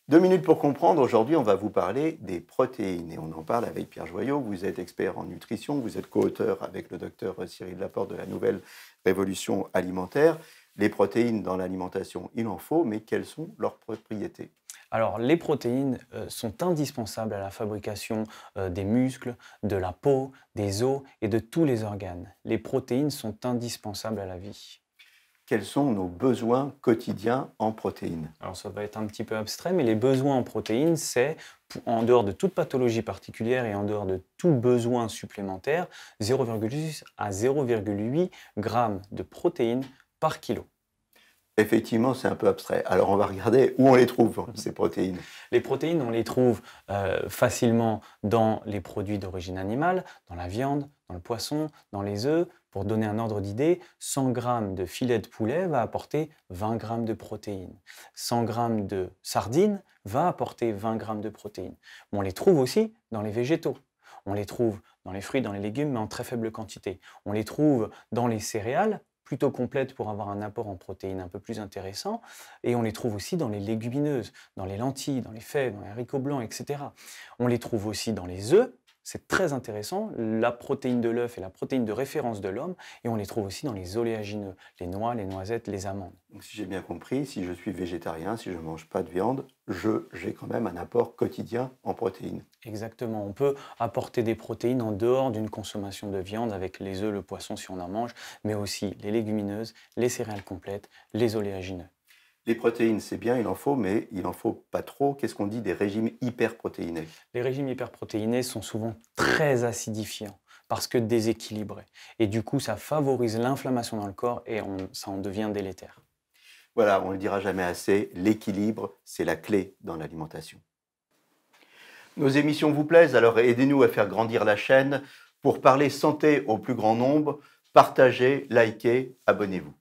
2 minutes pour comprendre. Aujourd'hui, on va vous parler des protéines. Et on en parle avec Pierre Joyot. Vous êtes expert en nutrition. Vous êtes co-auteur avec le docteur Cyril Laporte de la Nouvelle Révolution alimentaire. Les protéines dans l'alimentation, il en faut, mais quelles sont leurs propriétés? Alors, les protéines sont indispensables à la fabrication des muscles, de la peau, des os et de tous les organes. Les protéines sont indispensables à la vie. Quels sont nos besoins quotidiens en protéines? Alors, ça va être un petit peu abstrait, mais les besoins en protéines, c'est, en dehors de toute pathologie particulière et en dehors de tout besoin supplémentaire, 0,6 à 0,8 grammes de protéines par kilo. Effectivement, c'est un peu abstrait. Alors, on va regarder où on les trouve, ces protéines. Les protéines, on les trouve facilement dans les produits d'origine animale, dans la viande, dans le poisson, dans les œufs. Pour donner un ordre d'idée, 100 grammes de filet de poulet va apporter 20 grammes de protéines. 100 grammes de sardines va apporter 20 grammes de protéines. Mais on les trouve aussi dans les végétaux. On les trouve dans les fruits, dans les légumes, mais en très faible quantité. On les trouve dans les céréales, plutôt complètes pour avoir un apport en protéines un peu plus intéressant. Et on les trouve aussi dans les légumineuses, dans les lentilles, dans les fèves, dans les haricots blancs, etc. On les trouve aussi dans les œufs. C'est très intéressant, la protéine de l'œuf est la protéine de référence de l'homme, et on les trouve aussi dans les oléagineux, les noix, les noisettes, les amandes. Donc, si j'ai bien compris, si je suis végétarien, si je ne mange pas de viande, j'ai quand même un apport quotidien en protéines. Exactement, on peut apporter des protéines en dehors d'une consommation de viande avec les œufs, le poisson si on en mange, mais aussi les légumineuses, les céréales complètes, les oléagineux. Les protéines, c'est bien, il en faut, mais il n'en faut pas trop. Qu'est-ce qu'on dit des régimes hyperprotéinés? Les régimes hyperprotéinés sont souvent très acidifiants parce que déséquilibrés. Et du coup, ça favorise l'inflammation dans le corps et ça en devient délétère. Voilà, on ne le dira jamais assez, l'équilibre, c'est la clé dans l'alimentation. Nos émissions vous plaisent, alors aidez-nous à faire grandir la chaîne. Pour parler santé au plus grand nombre, partagez, likez, abonnez-vous.